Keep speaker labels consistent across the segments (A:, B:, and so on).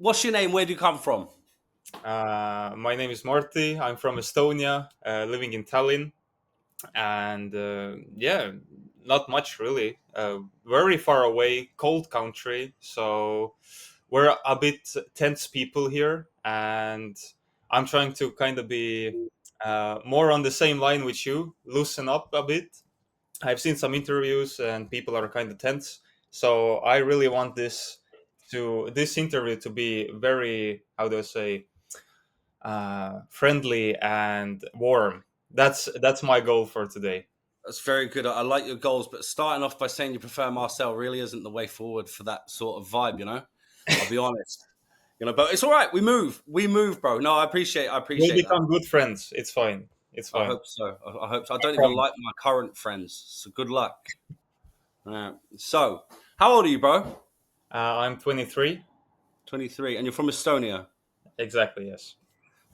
A: What's your name? Where do you come from?
B: My name is Marti. I'm from Estonia, living in Tallinn, and yeah, not much really. Very far away, cold country, so we're a bit tense people here, and I'm trying to kind of be more on the same line with you, loosen up a bit. I've seen some interviews, and people are kind of tense, so I really want this interview to be very, how do I say, friendly and warm. That's my goal for today.
A: That's very good. I like your goals, but starting off by saying you prefer Marcel really isn't the way forward for that sort of vibe. I'll be honest. But it's all right. We move, bro. No, I
B: We'll
A: appreciate that.
B: become good friends. It's fine. It's
A: I
B: fine.
A: hope so. I hope so. I
B: I
A: don't even
B: promise.
A: like my current friends, so good luck. So, how old are you, bro?
B: I'm 23.
A: 23, and you're from Estonia.
B: Exactly. Yes.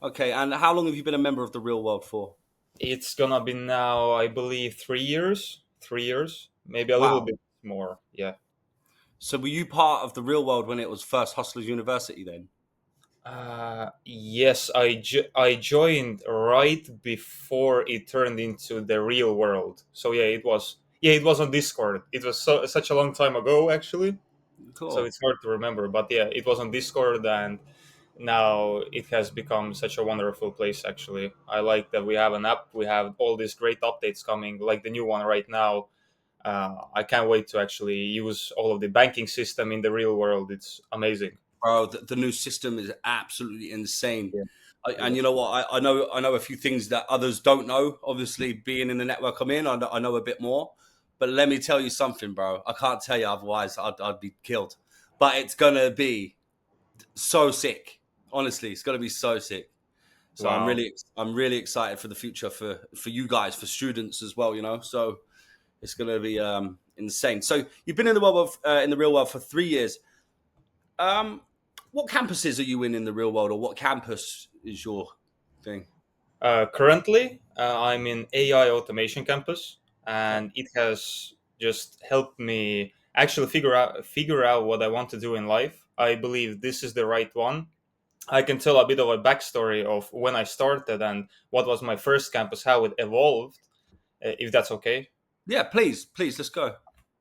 A: Okay, and how long have you been a member of the real world for?
B: It's gonna be now, I believe, 3 years. 3 years, maybe a little
A: Wow.
B: bit more. Yeah.
A: So, were you part of the real world when it was first Hustlers University then?
B: Yes, I joined right before it turned into the real world. So yeah, it was. Yeah, it was on Discord. It was such a long time ago, actually. So
A: Cool.
B: it's hard to remember. But yeah, it was on Discord, and now it has become such a wonderful place. Actually, I like that we have an app. We have all these great updates coming, like the new one right now. I can't wait to actually use all of the banking system in the real world. It's amazing.
A: Bro, the new system is absolutely insane.
B: Yeah,
A: And
B: yeah.
A: you know what? I know a few things that others don't know. Obviously, being in the network I'm in, I know a bit more. But let me tell you something, bro. I can't tell you otherwise. I'd be killed. But it's gonna be so sick. Honestly, it's gonna be so sick. So
B: Wow.
A: I'm really excited for the future for you guys, for students as well. So it's gonna be insane. So you've been in the world of in the real world for 3 years. Um, what campuses are you in the real world, or what campus is your thing?
B: Currently, I'm in AI automation campus,
A: Okay.
B: and it has just helped me actually figure out what I want to do in life. I believe this is the right one. I can tell a bit of a backstory of when I started and what was my first campus, how it evolved, if that's okay.
A: Yeah, please, let's go.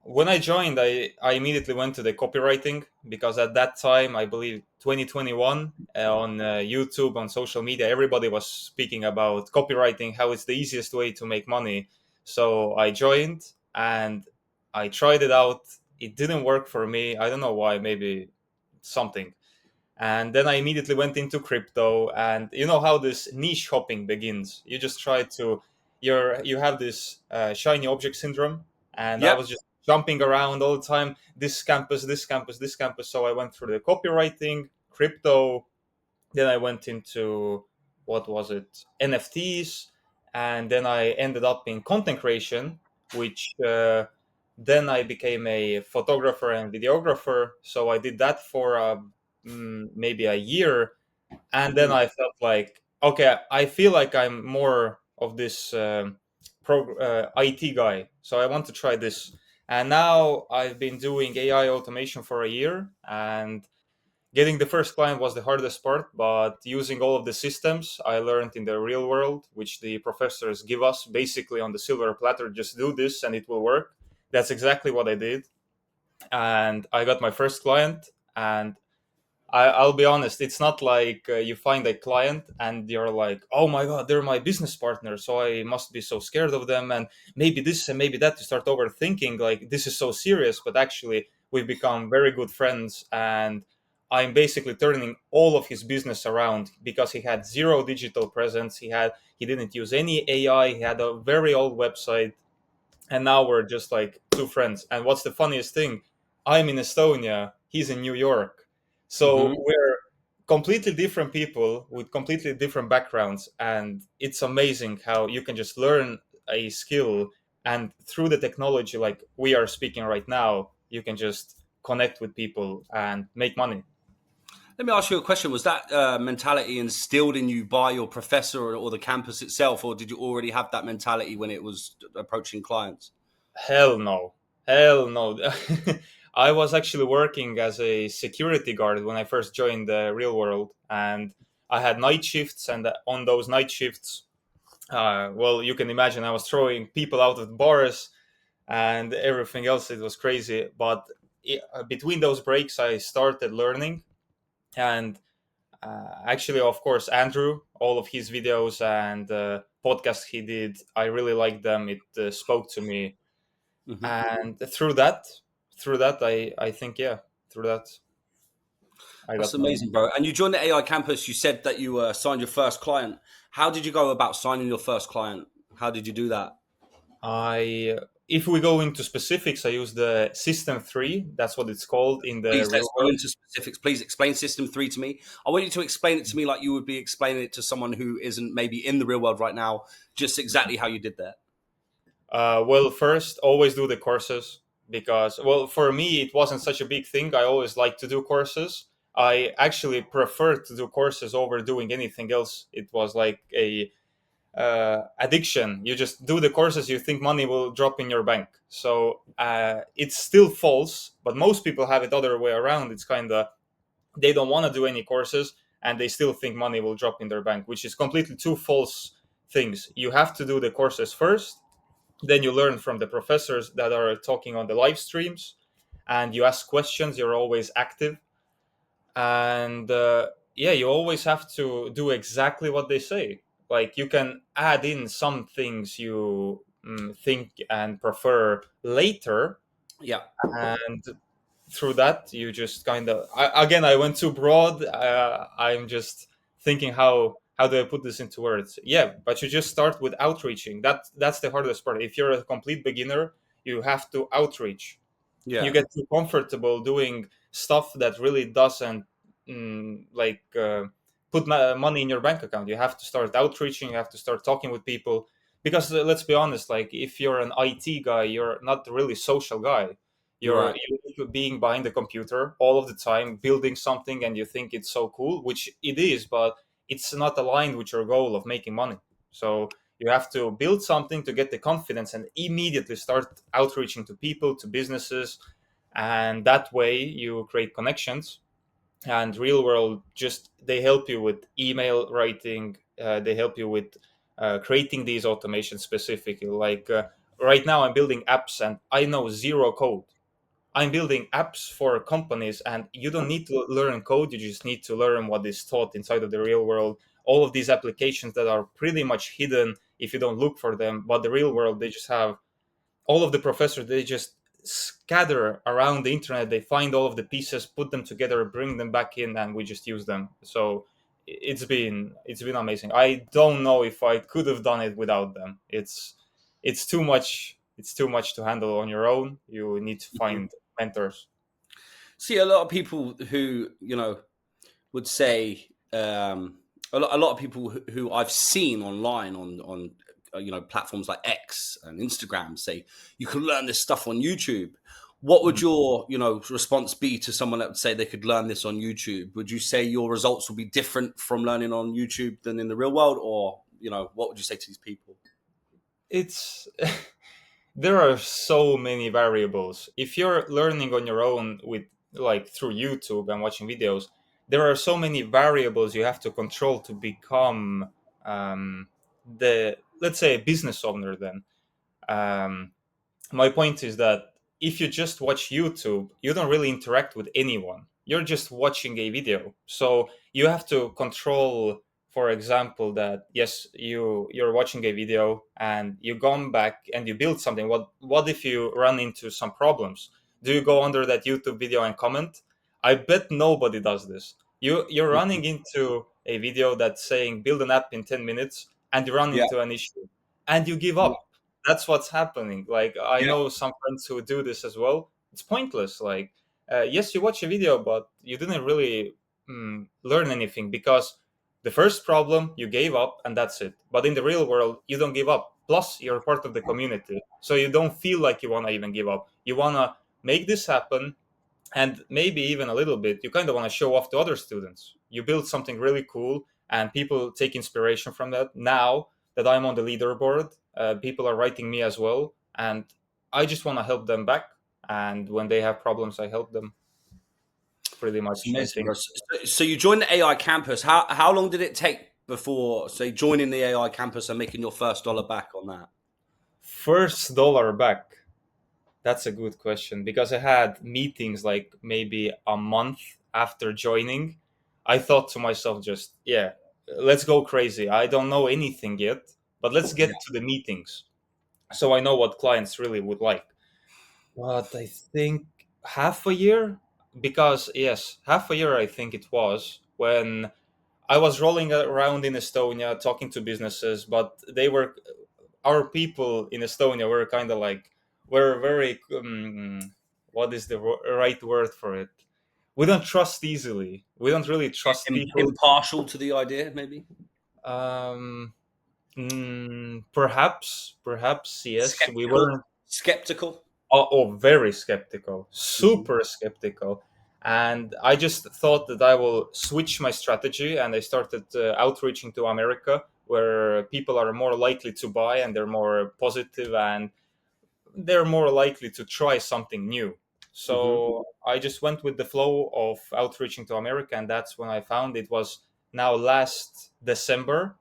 B: When I joined, I immediately went to the copywriting because at that time, I believe 2021, on YouTube, on social media, everybody was speaking about copywriting, how it's the easiest way to make money. So I joined and I tried it out. It didn't work for me. I don't know why, maybe something. And then I immediately went into crypto, and you know how this niche hopping begins. You just try to, you have this shiny object syndrome, and I
A: Yep.
B: was just jumping around all the time. This campus, this campus, this campus. So I went through the copywriting, crypto. Then I went into, what was it, NFTs, and then I ended up in content creation, which then I became a photographer and videographer. So I did that for maybe a year, and then
A: Mm.
B: I felt like, okay, I feel like I'm more of this IT guy, so I want to try this. And now I've been doing AI automation for a year, and getting the first client was the hardest part, but using all of the systems I learned in the real world, which the professors give us basically on the silver platter, just do this and it will work. That's exactly what I did. And I got my first client. And I'll be honest, it's not like you find a client and you're like, oh my God, they're my business partner. So I must be so scared of them. And maybe this and maybe that, to start overthinking, like, this is so serious. But actually, we've become very good friends. And I'm basically turning all of his business around because he had zero digital presence. He didn't use any AI. He had a very old website, and now we're just like two friends. And what's the funniest thing? I'm in Estonia, he's in New York. So
A: Hmm.
B: we're completely different people with completely different backgrounds. And it's amazing how you can just learn a skill, and through the technology, like we are speaking right now, you can just connect with people and make money.
A: Let me ask you a question. Was that mentality instilled in you by your professor or the campus itself, or did you already have that mentality when it was approaching clients?
B: Hell no. Hell no. I was actually working as a security guard when I first joined the real world, and I had night shifts. And on those night shifts, well, you can imagine I was throwing people out of bars and everything else. It was crazy. But between those breaks, I started learning. And actually, of course, Andrew, all of his videos and podcasts he did, I really liked them. It spoke to me.
A: Hmm.
B: And through that, I think, yeah, through that, I
A: That's
B: got money.
A: amazing, bro. And you joined the AI campus. You said that you signed your first client. How did you go about signing your first client? How did you do that?
B: I If we go into specifics, I use the System 3. That's what it's called in the
A: Please,
B: real
A: let's go
B: world.
A: into specifics. Please explain System 3 to me. I want you to explain it to me like you would be explaining it to someone who isn't maybe in the real world right now, just exactly how you did that.
B: Well, first, always do the courses because, well, for me, it wasn't such a big thing. I always like to do courses. I actually prefer to do courses over doing anything else. It was like a addiction. You just do the courses, you think money will drop in your bank. So it's still false, but most people have it other way around. It's kind of, they don't want to do any courses and they still think money will drop in their bank, which is completely two false things. You have to do the courses first, then you learn from the professors that are talking on the live streams, and you ask questions. You're always active, and yeah, you always have to do exactly what they say. Like, you can add in some things you think and prefer later,
A: Yeah.
B: and through that you just kind of, again, I went too broad. I'm just thinking, how do I put this into words? Yeah, but you just start with outreaching. That's the hardest part. If you're a complete beginner, you have to outreach. You
A: Yeah.
B: get too comfortable doing stuff that really doesn't like put money in your bank account. You have to start outreaching. You have to start talking with people, because let's be honest, like, if you're an IT guy, you're not really social guy.
A: You're right.
B: You're being behind the computer all of the time building something, and you think it's so cool, which it is, but it's not aligned with your goal of making money. So you have to build something to get the confidence and immediately start outreaching to people, to businesses, and that way you create connections. And real world, just, they help you with email writing. They help you with creating these automations specifically. Like, right now I'm building apps and I know zero code. I'm building apps for companies, and you don't need to learn code. You just need to learn what is taught inside of the real world. All of these applications that are pretty much hidden if you don't look for them, but the real world, they just have all of the professors. They just scatter around the internet. They find all of the pieces, put them together, bring them back in, and we just use them. So it's been amazing. I don't know if I could have done it without them. It's too much. It's too much to handle on your own. You need to
A: Mhm.
B: find mentors.
A: See, a lot of people who, would say, a lot of people who I've seen online on platforms like X and Instagram say you can learn this stuff on YouTube. What would
B: Mhm.
A: your response be to someone that would say they could learn this on YouTube? Would you say your results will be different from learning on YouTube than in the real world, or what would you say to these people?
B: It's there are so many variables. If you're learning on your own with, like, through YouTube and watching videos, there are so many variables you have to control to become the, let's say, a business owner. Then um, my point is that if you just watch YouTube, you don't really interact with anyone. You're just watching a video. So you have to control, for example, that yes, you're watching a video and you gone back and you build something. What if you run into some problems? Do you go under that YouTube video and comment? I bet nobody does this. You're running into a video that's saying build an app in 10 minutes, and you run
A: Yeah,
B: into an issue and you give
A: yeah,
B: up. That's what's happening. Like, I
A: yeah,
B: know some friends who do this as well. It's pointless. Like, yes, you watch a video, but you didn't really learn anything, because the first problem you gave up and that's it. But in the real world, you don't give up. Plus, you're part of the community, so you don't feel like you want to even give up. You want to make this happen, and maybe even a little bit you kind of want to show off to other students. You build something really cool and people take inspiration from that. Now that I'm on the leaderboard, people are writing me as well, and I just want to help them back. and when they have problems, I help them. Pretty
A: It's
B: much, I
A: amazing,
B: think.
A: bro. So you joined the AI campus. How long did it take before, say, joining the AI campus and making your first dollar back on that?
B: First dollar back. That's a good question because I had meetings like maybe a month after joining. I thought to myself, just, yeah, let's go crazy. I don't know anything yet, but let's
A: Yeah.
B: get to the meetings so I know what clients really would like. But I think half a year, because, yes, half a year I think it was when I was rolling around in Estonia talking to businesses, but they were, our people in Estonia were kind of like, we're very, what is the right word for it? We don't trust easily. We don't really trust people.
A: Impartial to the idea, maybe.
B: Um, perhaps, yes. We
A: Skeptical.
B: weren't.
A: Skeptical.
B: Very skeptical,
A: Hmm.
B: super skeptical. And I just thought that I will switch my strategy, and I started outreaching to America, where people are more likely to buy and they're more positive and they're more likely to try something new.
A: Hmm.
B: So I just went with the flow of outreaching to America, and that's when I found it was now last December.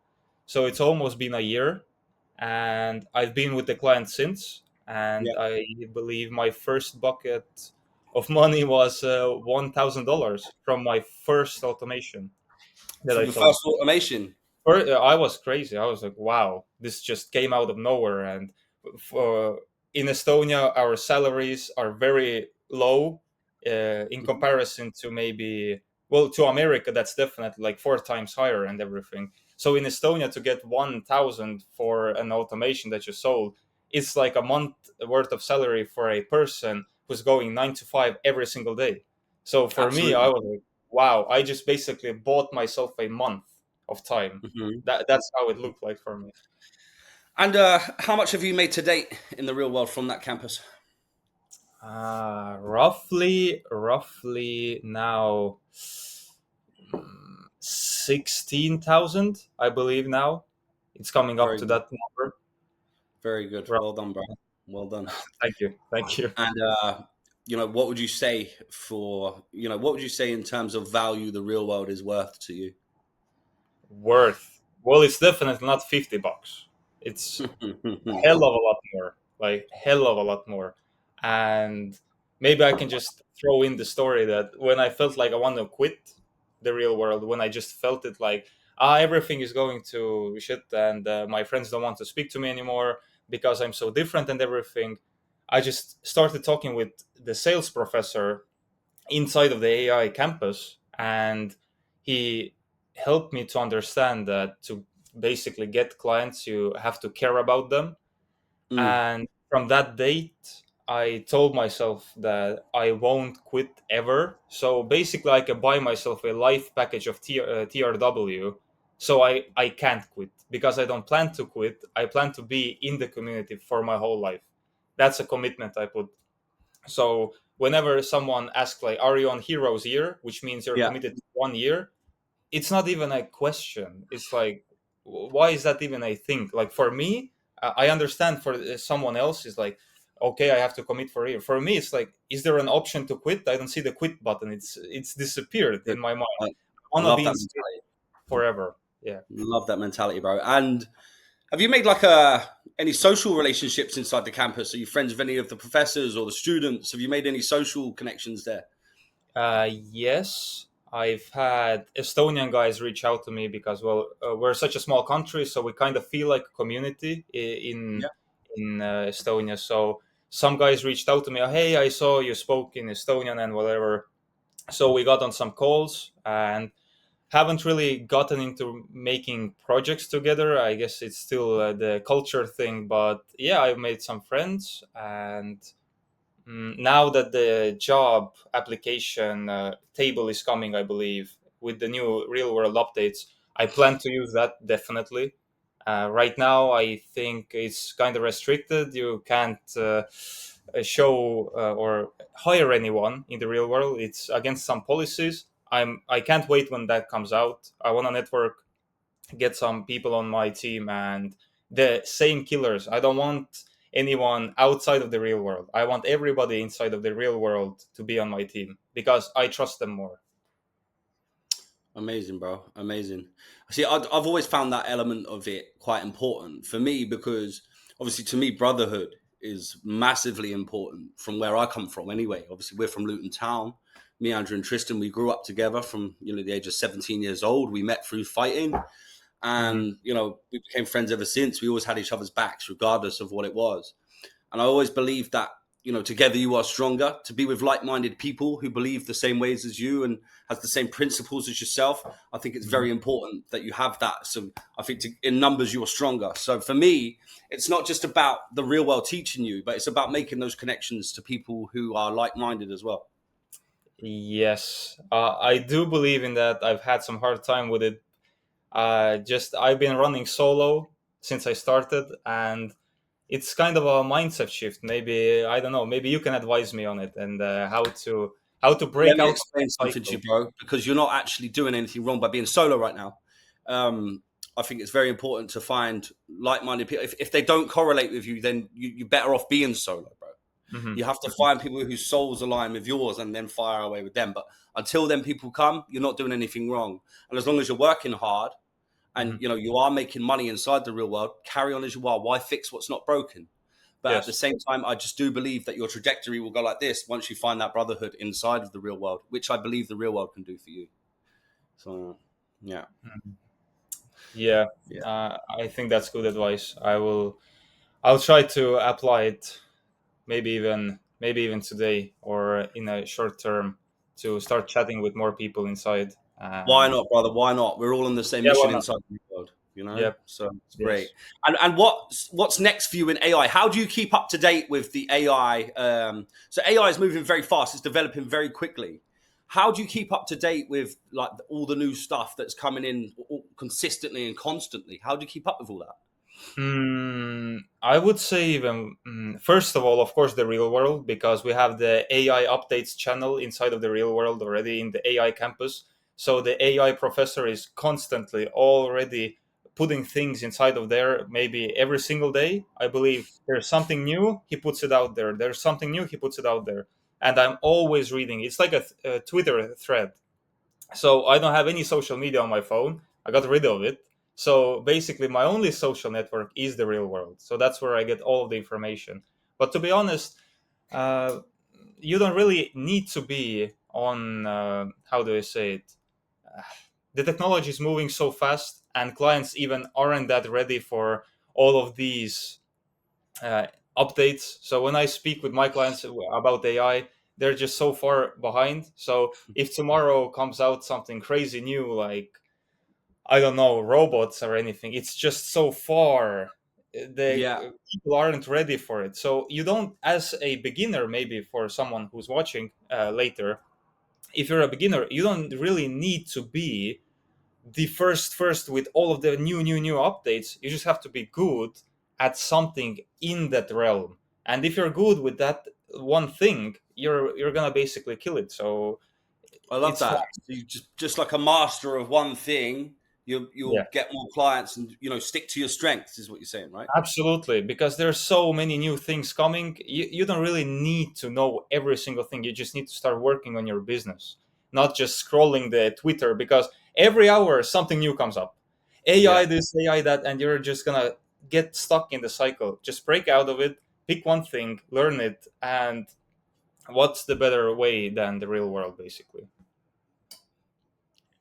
B: So it's almost been a year, and I've been with the client since. And
A: Yeah.
B: I believe my first bucket of money was $1,000 from my first automation that
A: From
B: I
A: the
B: sold.
A: first automation.
B: I was crazy. I was like, wow, this just came out of nowhere. And for in Estonia, our salaries are very low in
A: Mhm.
B: comparison to maybe, well, to America, that's definitely like four times higher and everything. So in Estonia, to get 1,000 for an automation that you sold, it's like a month worth of salary for a person who's going 9 to 5 every single day. So for me, I
A: Absolutely.
B: was like, wow, I just basically bought myself a month of time.
A: Hmm.
B: That's how it looked like for me.
A: And how much have you made to date in the real world from that campus?
B: Roughly now 16,000, I believe now. It's coming up
A: Very
B: to
A: good.
B: that number.
A: Very good.
B: Rough-
A: Well done, bro. Well done.
B: Thank you. Thank you.
A: And what would you say what would you say in terms of value the real world is worth to you?
B: Worth. Well, it's definitely not $50. It's hell of a lot more, like hell of a lot more. And maybe I can just throw in the story that when I felt like I want to quit the real world, when I just felt it like, everything is going to shit, and my friends don't want to speak to me anymore because I'm so different and everything, I just started talking with the sales professor inside of the AI campus, and he helped me to understand that to basically get clients you have to care about them.
A: Mm,
B: And from that date, I told myself that I won't quit ever. So basically, I can buy myself a life package of TRW. So I can't quit because I don't plan to quit. I plan to be in the community for my whole life. That's a commitment I put. So whenever someone asks, like, are you on Heroes Year, which means you're
A: yeah.
B: committed to 1 year, it's not even a question. It's like, why is that even a thing? Like for me, I understand. For someone else, is like, okay, I have to commit for a year. For me, it's like, is there an option to quit? I don't see the quit button. It's disappeared
A: Good.
B: in my mind.
A: I,
B: I want to
A: love
B: be in
A: that
B: space
A: mentality.
B: forever. Yeah.
A: Love that mentality, bro. And have you made any social relationships inside the campus? Are you friends with any of the professors or the students? Have you made any social connections there?
B: Yes, I've had Estonian guys reach out to me because, well, we're such a small country, so we kind of feel like a community
A: Yeah.
B: in Estonia. So some guys reached out to me, hey, I saw you spoke in Estonian and whatever. So we got on some calls and haven't really gotten into making projects together. I guess it's still the culture thing, but yeah, I've made some friends. And now that the job application table is coming, I believe, with the new real world updates, I plan to use that definitely. Right now, I think it's kind of restricted. You can't show or hire anyone in the real world. It's against some policies. I can't wait when that comes out. I want to network, get some people on my team, and the same killers. I don't want anyone outside of the real world. I want everybody inside of the real world to be on my team because I trust them more.
A: Amazing, bro. Amazing. See, I've always found that element of it quite important for me because obviously to me, brotherhood is massively important from where I come from anyway. Obviously, we're from Luton Town. Me, Andrew, and Tristan, we grew up together from, the age of 17 years old. We met through fighting
B: Hmm.
A: and, we became friends ever since. We always had each other's backs regardless of what it was. And I always believe that, together you are stronger. To be with like-minded people who believe the same ways as you and has the same principles as yourself, I think it's very important that you have that. So I think in numbers you are stronger. So for me, it's not just about the real world teaching you, but it's about making those connections to people who are like-minded as well.
B: Yes, I do believe in that. I've had some hard time with it. Just I've been running solo since I started, and it's kind of a mindset shift. Maybe I don't know. Maybe you can advise me on it and how to
A: Let
B: break
A: me
B: out of
A: explain
B: that
A: something to you,
B: cycle.
A: bro, because you're not actually doing anything wrong by being solo right now. I think it's very important to find like-minded people. If they don't correlate with you, then you're better off being solo, bro.
B: Hmm.
A: You have to find people whose souls align with yours and then fire away with them. But until then people come, you're not doing anything wrong. And as long as you're working hard and
B: Hmm.
A: you are making money inside the real world, carry on as you are. Why fix what's not broken? But at the
B: Yes.
A: same time, I just do believe that your trajectory will go like this once you find that brotherhood inside of the real world, which I believe the real world can do for you. So, yeah,
B: Mhm. Yeah,
A: yeah.
B: I think that's good advice. I'll try to apply it. Maybe even today or in a short term to start chatting with more people inside.
A: Why
B: And
A: not, brother? Why not? We're all on the same
B: yeah, why
A: mission
B: not?
A: inside the world,
B: Yep.
A: So it's great.
B: Yes.
A: And what's next for you in AI? How do you keep up to date with the AI? So AI is moving very fast. It's developing very quickly. How do you keep up to date with like all the new stuff that's coming in consistently and constantly? How do you keep up with all that?
B: I would say even first of all, of course, the real world because we have the AI updates channel inside of the real world already in the AI campus. So the AI professor is constantly already putting things inside of there. Maybe every single day, I believe there's something new. He puts it out there. There's something new. He puts it out there, and I'm always reading. It's like a Twitter thread. So I don't have any social media on my phone. I got rid of it. So basically, my only social network is the real world. So that's where I get all of the information. But to be honest, uh, you don't really need to be on, how do I say it? Uh, the technology is moving so fast, and clients even aren't that ready for all of these uh, updates. So when I speak with my clients about AI, they're just so far behind. So if tomorrow comes out something crazy new, like I don't know, robots or anything, it's just so far. The
A: Yeah.
B: people aren't ready for it. So you don't, as a beginner, maybe for someone who's watching later, if you're a beginner, you don't really need to be the first with all of the new updates. You just have to be good at something in that realm, and if you're good with that one thing, you're gonna basically kill it. So
A: I love
B: it's fine.
A: that. So you just like a master of one thing,
B: Yeah,
A: you'll get more clients and stick to your strengths is what you're saying, right?
B: absolutely, because there's so many new things coming. You don't really need to know every single thing. You just need to start working on your business, not just scrolling the Twitter, because every hour something new comes up. AI
A: Yeah.
B: this, AI that, and you're just gonna get stuck in the cycle. Just break out of it, pick one thing, learn it, and what's the better way than the real world, basically?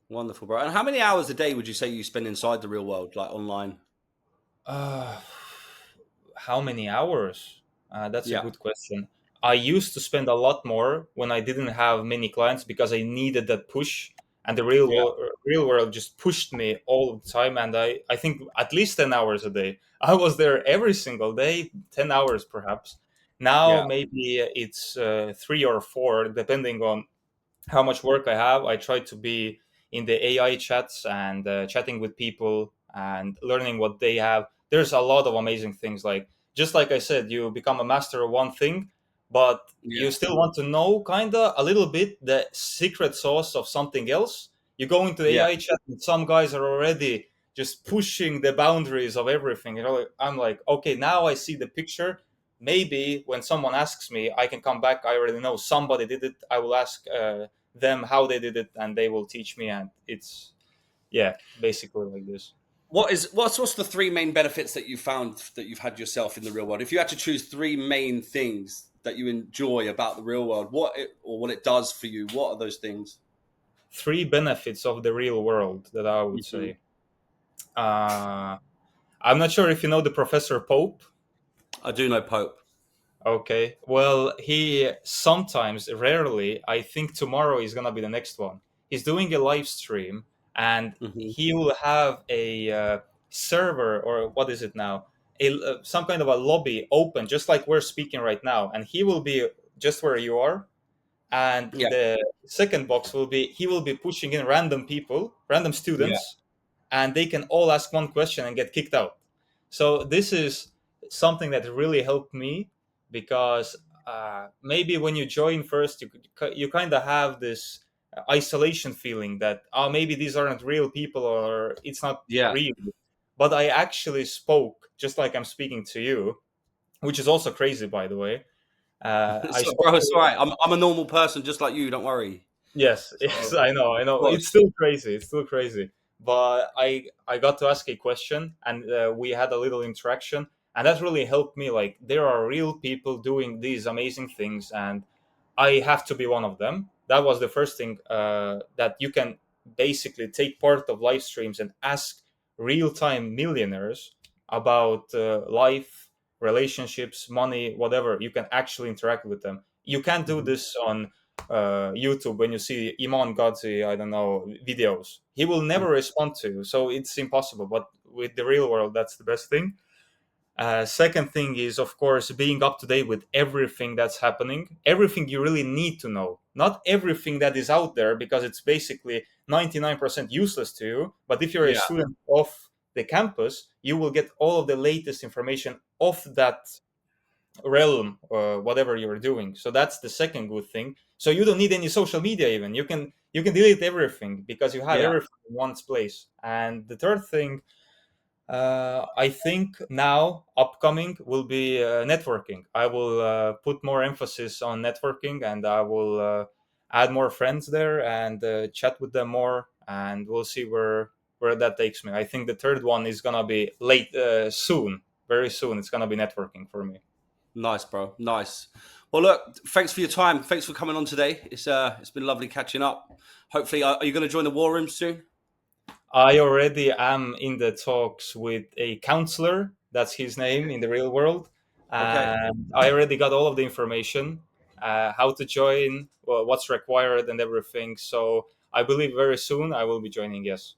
A: Wonderful, bro. And how many hours a day would you say you spend inside the real world, like online?
B: Uh, how many hours? That's a
A: Yeah.
B: good question. I used to spend a lot more when I didn't have many clients because I needed that push, and the
A: Yeah.
B: real world just pushed me all the time. And I think at least 10 hours a day. I was there every single day, 10 hours perhaps. Now
A: Yeah.
B: maybe it's 3 or 4, depending on how much work I have. I try to be in the AI chats and chatting with people and learning what they have. There's a lot of amazing things. Like just like I said, you become a master of one thing, but
A: Yeah.
B: you still want to know kinda a little bit the secret sauce of something else. You go into
A: Yeah.
B: AI chat and some guys are already just pushing the boundaries of everything. I'm like, okay, now I see the picture. maybe when someone asks me, I can come back. I already know somebody did it. I will ask them how they did it, and they will teach me. And it's, yeah, basically like this.
A: What's the three main benefits that you found that you've had yourself in the real world? If you had to choose three main things that you enjoy about the real world, what it does for you, what are those things?
B: Three benefits of the real world that I would
A: Mhm.
B: say. Uh, I'm not sure if you know the Professor Pope.
A: I do know Pope.
B: Okay. Well, he sometimes, rarely, I think tomorrow is going to be the next one. He's doing a live stream, and
A: Hmm.
B: he will have a server, or what is it now? Some kind of a lobby open, just like we're speaking right now. And he will be just where you are. And
A: Yeah,
B: the second box will be, he will be pushing in random people, random
A: yeah,
B: students, and they can all ask one question and get kicked out. So this is something that really helped me, because maybe when you join first, you kind of have this isolation feeling that, oh, maybe these aren't real people, or it's not
A: yeah.
B: real. But I actually spoke just like I'm speaking to you, which is also crazy, by the way. I
A: So,
B: spoke
A: bro, it's all
B: to.
A: right. I'm a normal person just like you. Don't worry.
B: Yes,
A: So,
B: yes,
A: of
B: I know, I know. It's
A: course.
B: still crazy. It's still crazy. But I got to ask a question, and we had a little interaction, and that really helped me. Like, there are real people doing these amazing things, and I have to be one of them. That was the first thing, that you can basically take part of live streams and ask real time millionaires about life, relationships, money, whatever. You can actually interact with them. You can't do
A: Mhm.
B: this on YouTube when you see Iman Ghazi, I don't know, videos. He will never respond to you, so it's impossible. But with the real world, that's the best thing. Second thing is, of course, being up to date with everything that's happening, everything you really need to know. Not everything that is out there, because it's basically 99% useless to you. But if you're a
A: Yeah,
B: student of the campus, you will get all of the latest information of that realm, or whatever you're doing. So that's the second good thing. So you don't need any social media, even. You can delete everything, because you have
A: yeah.
B: everything in one place. And the third thing, I think now upcoming will be networking. I will put more emphasis on networking, and I will add more friends there, and chat with them more, and we'll see where that takes me. I think the third one is gonna be late, soon, very soon. It's gonna be networking for me.
A: Nice, bro. Nice. Well, look, thanks for your time. Thanks for coming on today. It's been lovely catching up. Hopefully, are you going to join the war room soon?
B: I already am in the talks with a counselor. That's his name in the real world.
A: Okay.
B: And I already got all of the information, how to join, what's required, and everything. So I believe very soon I will be joining. Yes.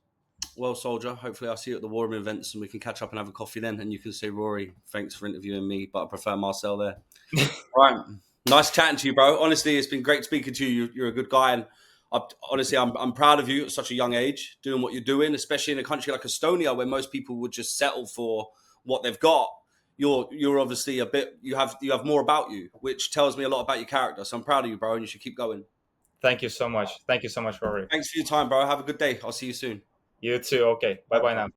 A: Well, soldier. Hopefully, I'll see you at the war room events and we can catch up and have a coffee then. And you can say, Rory, thanks for interviewing me, but I prefer Marcel there. All right. Nice chatting to you, bro. Honestly, it's been great speaking to you. You're a good guy, and honestly, I'm proud of you at such a young age, doing what you're doing, especially in a country like Estonia, where most people would just settle for what they've got. You're obviously a bit. You have more about you, which tells me a lot about your character. So I'm proud of you, bro, and you should keep going.
B: Thank you so much. Thank you so much, Rory.
A: Thanks for your time, bro. Have a good day. I'll see you soon.
B: You too. Okay. Bye
A: Bye,
B: bye
A: bro.
B: now.